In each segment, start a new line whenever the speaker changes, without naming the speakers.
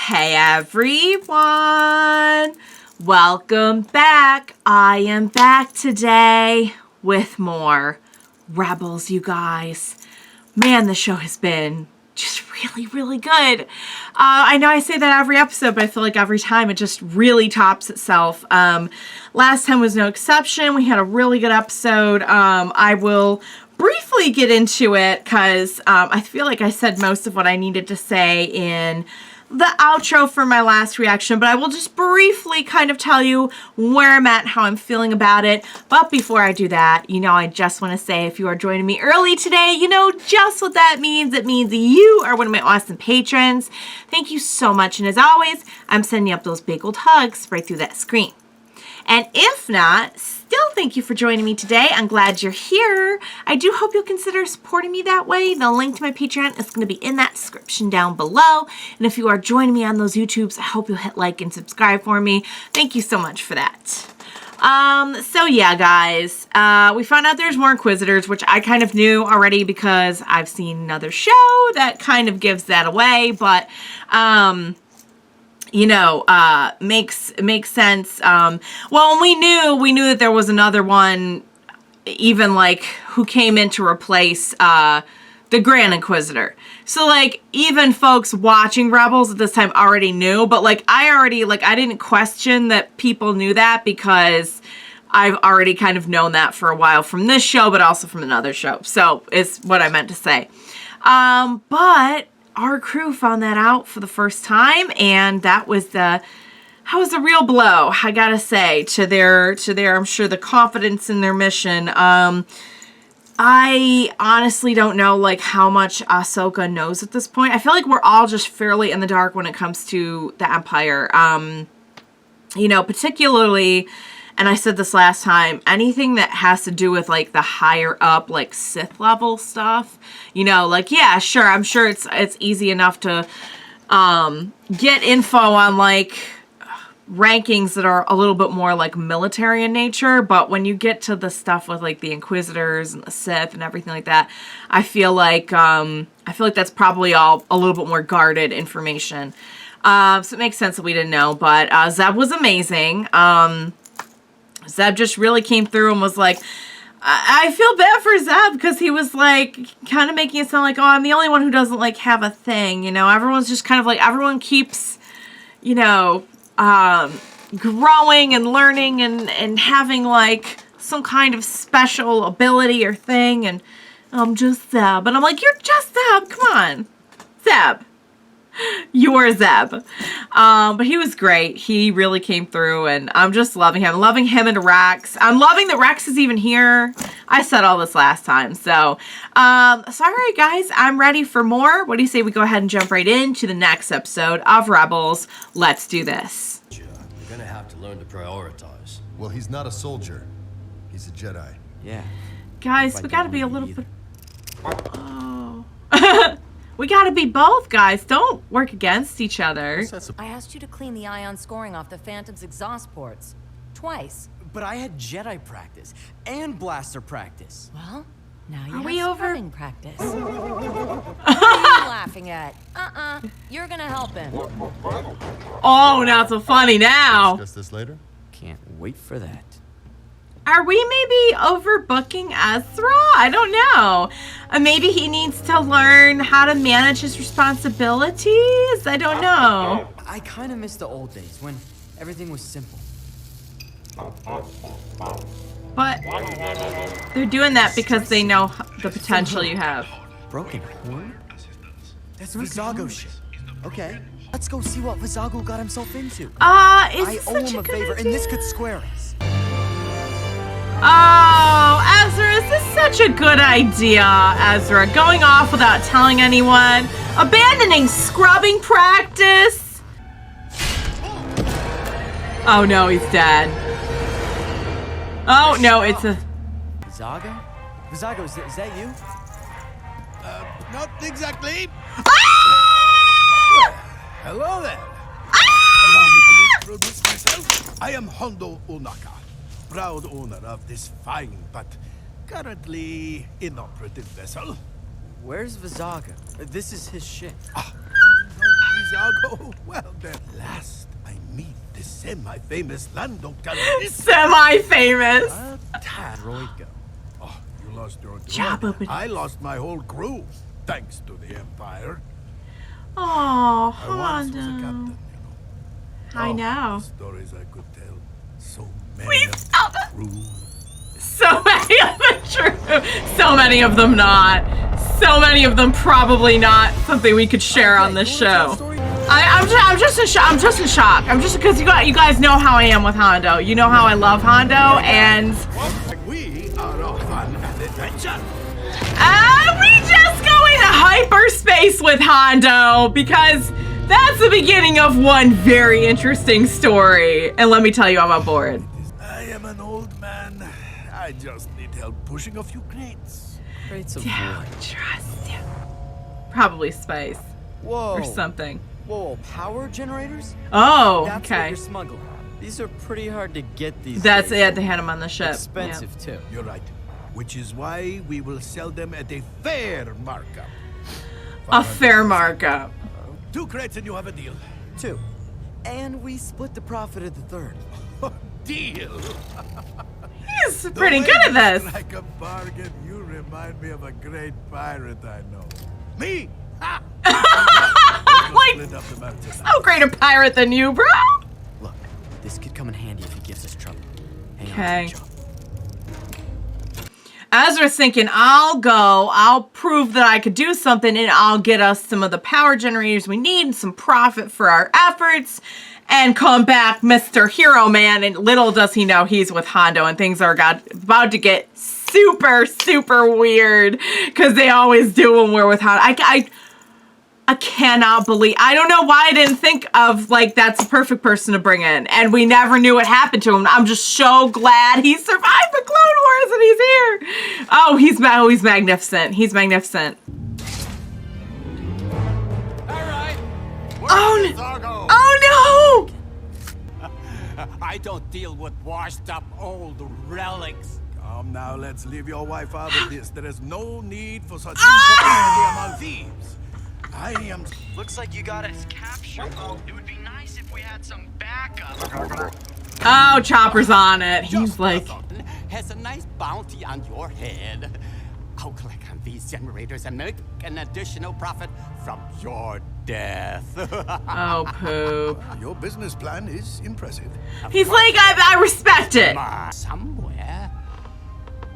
Hey everyone! Welcome back. I am back today with more Rebels, you guys. Man, the show has been just really good. I know I say that every episode, but I feel like every time it just really tops itself. Last time was no exception. We had a really good episode. I will briefly get into it because I feel like I said most of what I needed to say in the outro for my last reaction, but I will just briefly kind of tell you where I'm at, how I'm feeling about it. But before I do that, you know, I just want to say if you are joining me early today, you know just what that means. It means you are one of my awesome patrons. Thank you so much. And as always, I'm sending up those big old hugs right through that screen. And if not, still thank you for joining me today. I'm glad you're here. I do hope you'll consider supporting me that way. The link to my Patreon is going to be in that description down below. And if you are joining me on those YouTubes, I hope you'll hit like and subscribe for me. Thank you so much for that. So yeah, guys, we found out there's more Inquisitors, which I kind of knew already because I've seen another show that kind of gives that away. But, you know, makes sense. Well, we knew that there was another one, even like who came in to replace the Grand Inquisitor. So like even folks watching Rebels at this time already knew, but like I didn't question that people knew that because I've already kind of known that for a while from this show, but also from another show. So is what I meant to say. But our crew found that out for the first time, and that was a real blow, I gotta say, to their I'm sure the confidence in their mission. I honestly don't know like how much Ahsoka knows at this point. I feel like we're all just fairly in the dark when it comes to the Empire. You know, particularly, and I said this last time, anything that has to do with like the higher up, like Sith level stuff, you know, like, yeah, sure. I'm sure it's easy enough to, get info on like rankings that are a little bit more like military in nature. But when you get to the stuff with like the Inquisitors and the Sith and everything like that, I feel like that's probably all a little bit more guarded information. So it makes sense that we didn't know, but, Zeb was amazing. Zeb just really came through and was like, I feel bad for Zeb because he was like kind of making it sound like, oh, I'm the only one who doesn't like have a thing. You know, everyone's just kind of like, everyone keeps, you know, growing and learning and having like some kind of special ability or thing. And I'm just Zeb. And I'm like, you're just Zeb. Come on, Zeb. You're Zeb. But he was great. He really came through, and I'm just loving him. Loving him and Rex. I'm loving that Rex is even here. I said all this last time. So, sorry guys, I'm ready for more. What do you say we go ahead and jump right into the next episode of Rebels? Let's do this.
You're gonna have to learn to prioritize.
Well, he's not a soldier. He's a Jedi.
Yeah.
Guys, we gotta be a little bit... Oh... We gotta be both, guys. Don't work against each other.
I asked you to clean the ion scoring off the Phantom's exhaust ports. Twice.
But I had Jedi practice and blaster practice.
Well, now you
Are
have
we over?
scrubbing practice. What are you laughing at? You're gonna help him.
Oh, not so funny now.
Discuss this later.
Can't wait for that.
Are we maybe overbooking Ezra? I don't know. Maybe he needs to learn how to manage his responsibilities? I don't know.
I kind of miss the old days when everything was simple.
But they're doing that because they know the potential you have.
Broken horn? That's Vizago shit. Okay, let's go see what Vizago got himself into.
Is
I
this
owe
such
him
a
a
good
favor,
idea?
and this could square us.
Oh, Ezra, is this such a good idea, Ezra? Going off without telling anyone? Abandoning scrubbing practice? Oh no, he's dead. Oh no, it's a...
Vizago? Vizago, is that you?
Not exactly.
Ah!
Hello there.
Ah!
Allow me to introduce myself. I am Hondo-Ohnaka, proud owner of this fine but currently inoperative vessel.
Where's Vizago? This is his ship.
No Vizago? Well, At last, I meet the semi-famous Lando Calrissian.
Semi-famous.
Droid go.
Oh, you lost your
Job
droid.
opening.
I lost my whole crew, thanks to the Empire.
Oh,
I once was a
Hondo.
captain, you know.
I know.
Stories I could tell. So many
Please
of
stop it.
the crew.
So many of them true. So many of them not. So many of them probably not something we could share on this show. I'm just in shock. I'm just in shock. I'm just because you guys know how I am with Hondo. You know how I love Hondo, and
We are off on an adventure.
we just go into hyperspace with Hondo because that's the beginning of one very interesting story. And let me tell you, I'm on board.
I am an old man. I just need help pushing a few crates.
Crates of
Don't
wood.
trust him. Probably spice
Whoa.
or something.
Whoa, power generators?
Oh,
That's what
okay.
you're smuggling. These are pretty hard to get these
That's
days.
it. They had him on the ship.
Expensive too.
You're right. Which is why we will sell them at a fair markup.
Yeah. A fair markup.
2 crates and you have a deal.
2. And we split the profit at the third.
Deal.
He's pretty good at this.
Like a bargain, you remind me of a great pirate I know. Me? Ha!
Like,
Split up the mountain.
so great a pirate than you, bro.
Look, this could come in handy if he gives us trouble. Hang
Okay.
on to the job.
Ezra's thinking, I'll prove that I could do something, and I'll get us some of the power generators we need and some profit for our efforts, and come back Mr. Hero Man. And little does he know he's with Hondo, and things are about to get super, super weird, because they always do when we're with Hondo. I cannot believe, I don't know why I didn't think of, like, that's the perfect person to bring in. And we never knew what happened to him. I'm just so glad he survived the Clone Wars and he's here. Oh, he's magnificent. He's magnificent.
Alright.
Oh,
Zargo.
oh no!
I don't deal with washed up old relics.
Come now, let's leave your wife out of this. There is no need for such impropriety among thieves. I am...
Looks like you got us captured. It would be nice if we had some backup.
Oh, Chopper's on it. He's like,
Has a nice bounty on your head. I'll click on these generators and make an additional profit from your death.
oh, poop.
Your business plan is impressive.
He's like, I respect it.
Somewhere.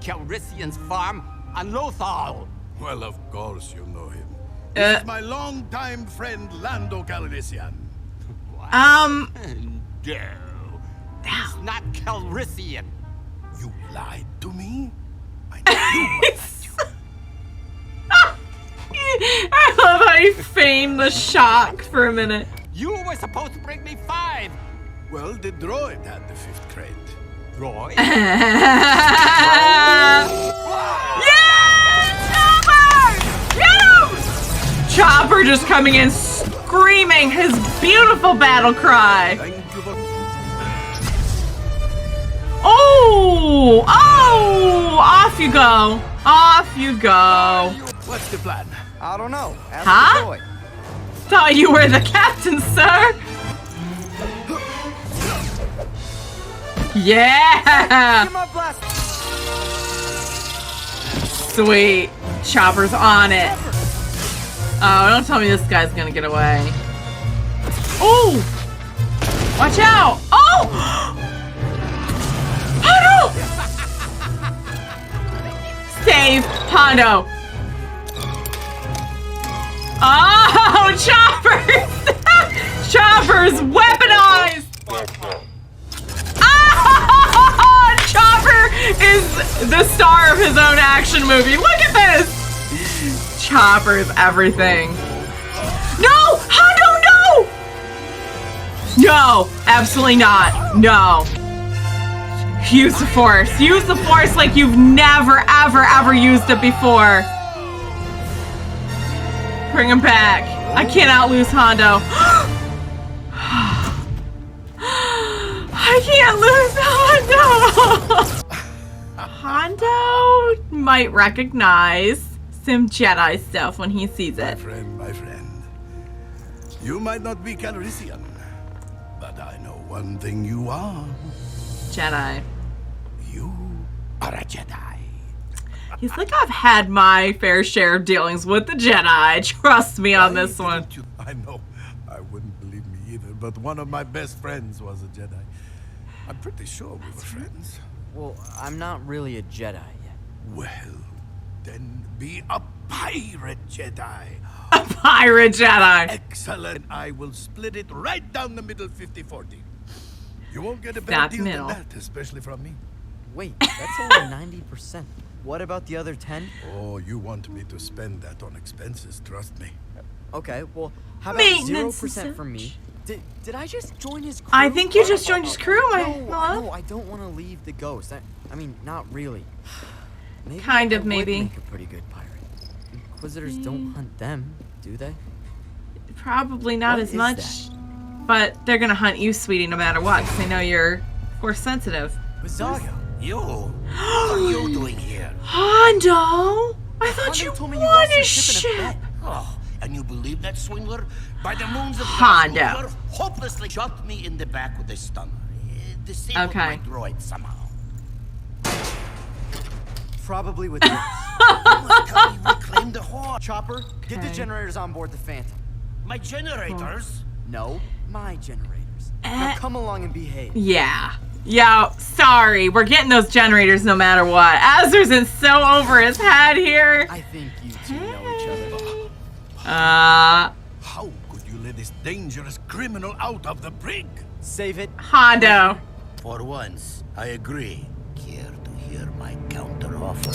Calrissian's farm on Lothal.
Well, of course you know him. This is my longtime friend, Lando Calrissian.
No. He's not Calrissian.
You lied to me? I knew you lied to
I love how he feigned the shock for a minute.
You were supposed to bring me 5.
Well, the droid had the 5th crate.
Roy?
Yeah! Chopper! Get him! Chopper just coming in screaming his beautiful battle cry.
Thank you for...
Oh! Oh! Off you go. Off you go.
What's the plan?
I don't know. Ask
Huh?
the boy.
Thought you were the captain, sir. Yeah!
Get my blast.
Sweet. Chopper's on it. Oh, don't tell me this guy's gonna get away. Oh! Watch out! Oh! Hondo! Save Hondo. Oh, Chopper's! Chopper's weaponized! Ah! Chopper is the star of his own action movie. Look at this! Chopper's everything. No! Hondo, no! No, absolutely not. No. Use the Force. Use the Force like you've never, ever, ever used it before. Bring him back. I cannot lose Hondo. I can't lose Hondo. Hondo might recognize some Jedi stuff when he sees it.
My friend. You might not be Calrissian, but I know one thing you are.
Jedi.
You are a Jedi.
He's like, I've had my fair share of dealings with the Jedi. Trust me on this one.
I know. I wouldn't believe me either, but one of my best friends was a Jedi. I'm pretty sure we were friends.
Well, I'm not really a Jedi yet.
Well, then be a pirate Jedi.
A pirate Jedi.
Excellent. I will split it right down the middle 50-40. You won't get a better
That
deal
middle.
than that, especially from me.
Wait, that's only 90%. What about the other 10?
Oh, you want me to spend that on expenses, trust me.
Okay, well, how about
Maintenance
0% for me? Did I just join his crew?
I think you just joined his crew, my
No,
love.
no, I don't want to leave the ghost. I mean, not really. Maybe
Kind of,
I would
maybe.
make a pretty good pirate. Inquisitors don't hunt them, do they?
Probably not
What
as
is
much. But they're gonna hunt you, sweetie, no matter what, because they know you're force sensitive.
Visago.
You? What are you doing here?
Hondo! I thought
Hondo
you
told me you
won
lost
a
your ship in a
ship!
bet.
Oh, and you believe that swindler? By the moons of
Hondo.
Nazgûl, hopelessly shot me in the back with a stunner. Disabled
Okay.
my droid somehow.
Probably with this.
Must help me reclaim the horn.
Chopper, get the
Okay.
generators on board the Phantom.
My generators?
No, my generators. Now come along and behave.
Yeah. Yeah, sorry. We're getting those generators no matter what. Ezra's in so over his head here.
I think you two know each other.
How could you let this dangerous criminal out of the brig?
Save it.
Hondo.
For once, I agree. Care to hear my counteroffer?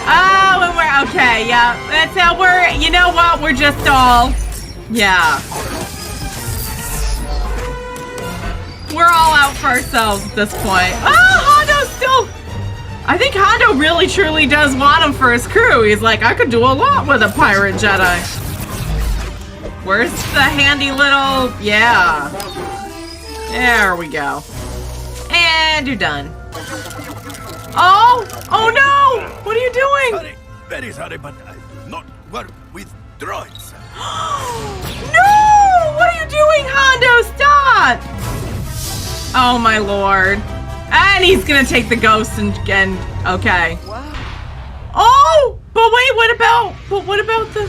Oh, and we're okay. Yeah, that's how we're. You know what? We're just all. Yeah. We're all out for ourselves at this point. Oh, Hondo's still. I think Hondo really truly does want him for his crew. He's like, I could do a lot with a pirate Jedi. Where's the handy little. Yeah. There we go. And you're done. Oh! Oh no! What are you doing?
Sorry, very sorry, but I do not work with droids.
No! What are you doing, Hondo? Stop! Oh my lord. And he's gonna take the ghost and okay.
Wow.
Oh! But wait, what about the...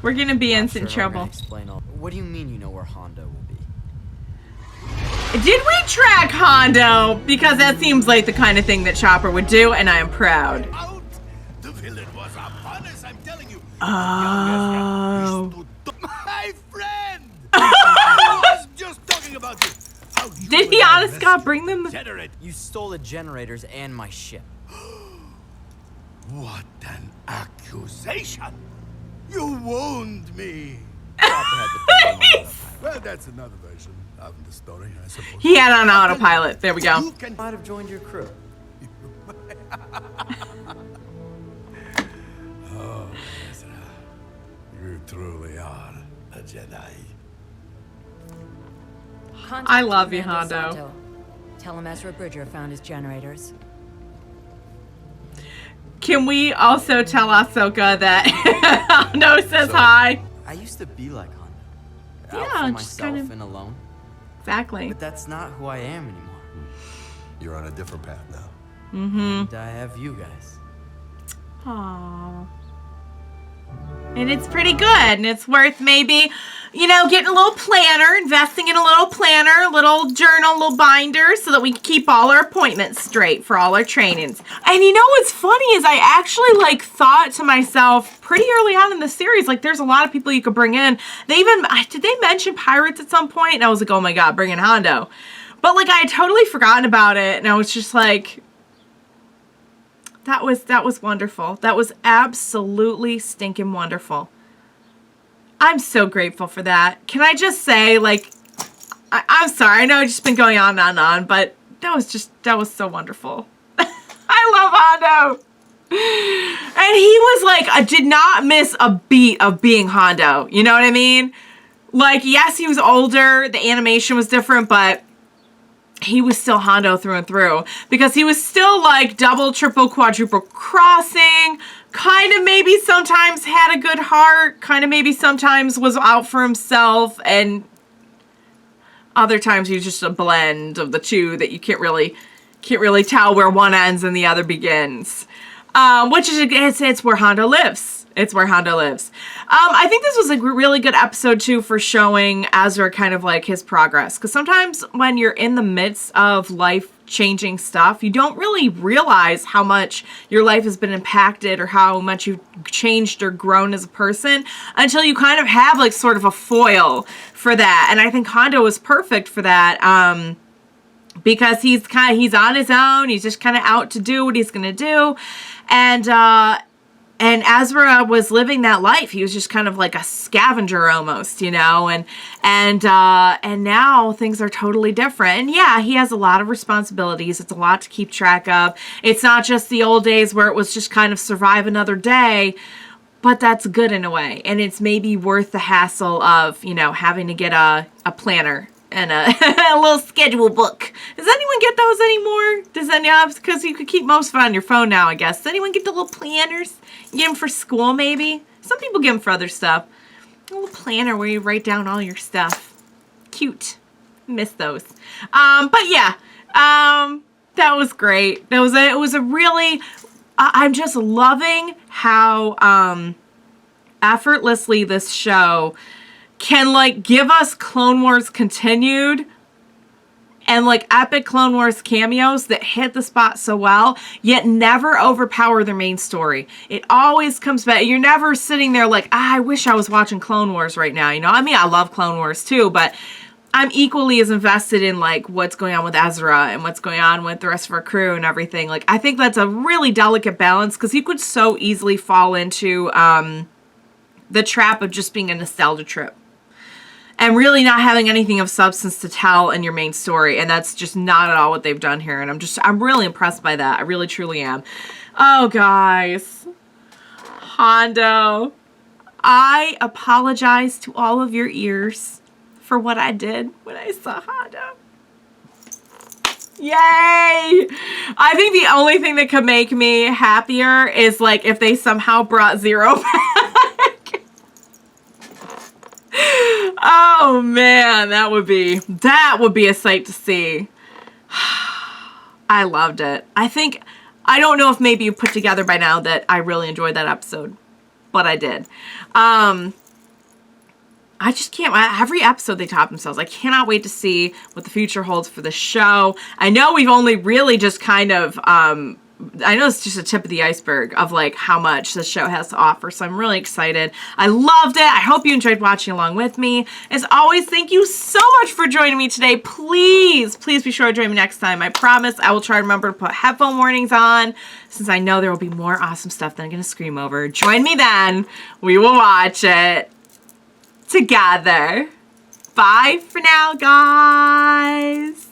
We're gonna be in some
Sure, I'm gonna
trouble.
explain all. What do you mean you know where Hondo will be?
Did we track Hondo? Because that seems like the kind of thing that Chopper would do, and I am proud.
Out! The villain was upon us, I'm telling you.
Oh.
My friend! I was just talking about you. How you
Did he
and I
honest God bring them?
Generate.
You stole the generators and my ship.
What an accusation! You wounded me.
Chopper had to put them on autopilot.
Well, that's another version of the story, I suppose.
He had on autopilot. There we go.
You can
Might have joined your crew.
Oh, Ezra, you truly are a Jedi.
Contact
I love you,
Commander
Hondo.
Sato. Tell him Ezra Bridger found his generators.
Can we also tell Ahsoka that Hondo says hi?
I used to be like Hondo.
Yeah,
Out for
just
myself
kind of-
and alone.
Exactly.
But that's not who I am anymore.
You're on a different path now.
And I have you guys.
Aww. And it's pretty good. And it's worth maybe, you know, getting a little planner, investing in a little planner, a little journal, a little binder, so that we can keep all our appointments straight for all our trainings. And you know what's funny is I actually like thought to myself pretty early on in the series, like there's a lot of people you could bring in. They even, did they mention pirates at some point? And I was like, oh my God, bring in Hondo. But like I had totally forgotten about it. And I was just like, that was wonderful. That was absolutely stinking wonderful. I'm so grateful for that. Can I just say, like, I'm sorry. I know it's just been going on and on, but that was so wonderful. I love Hondo. And he was like, I did not miss a beat of being Hondo. You know what I mean? Like, yes, he was older. The animation was different, but he was still Hondo through and through, because he was still like double, triple, quadruple crossing, kind of maybe sometimes had a good heart, kind of maybe sometimes was out for himself, and other times he's just a blend of the two that you can't really tell where one ends and the other begins. Which is, it's where Hondo lives. It's where Hondo lives. I think this was a really good episode, too, for showing Ezra kind of like his progress. Because sometimes when you're in the midst of life-changing stuff, you don't really realize how much your life has been impacted or how much you've changed or grown as a person until you kind of have like sort of a foil for that. And I think Hondo was perfect for that. Because he's on his own. He's just kind of out to do what he's going to do. And Ezra was living that life. He was just kind of like a scavenger almost, you know, and now things are totally different. And yeah, he has a lot of responsibilities. It's a lot to keep track of. It's not just the old days where it was just kind of survive another day, but that's good in a way. And it's maybe worth the hassle of, you know, having to get a planner and a little schedule book. Does anyone get those anymore? Does anyone? Because you could keep most of it on your phone now, I guess. Does anyone get the little planners? You get them for school, maybe? Some people get them for other stuff. A little planner where you write down all your stuff. Cute. Miss those. But yeah, that was great. It was a really, I'm just loving how effortlessly this show can like give us Clone Wars continued and like epic Clone Wars cameos that hit the spot so well, yet never overpower their main story. It always comes back. You're never sitting there like, I wish I was watching Clone Wars right now. You know, I mean, I love Clone Wars too, but I'm equally as invested in like what's going on with Ezra and what's going on with the rest of our crew and everything. Like, I think that's a really delicate balance because you could so easily fall into the trap of just being a nostalgia trip and really not having anything of substance to tell in your main story. And that's just not at all what they've done here. And I'm really impressed by that. I really, truly am. Oh, guys. Hondo. I apologize to all of your ears for what I did when I saw Hondo. Yay! I think the only thing that could make me happier is like if they somehow brought Zero back. Oh man, that would be a sight to see. I loved it. I don't know if maybe you put together by now that I really enjoyed that episode, but I did. I just can't, every episode they top themselves. I cannot wait to see what the future holds for the show. I know we've only really just kind of, I know it's just a tip of the iceberg of like how much the show has to offer. So I'm really excited. I loved it. I hope you enjoyed watching along with me. As always, thank you so much for joining me today. Please, please be sure to join me next time. I promise I will try to remember to put headphone warnings on since I know there will be more awesome stuff that I'm going to scream over. Join me then. We will watch it together. Bye for now, guys.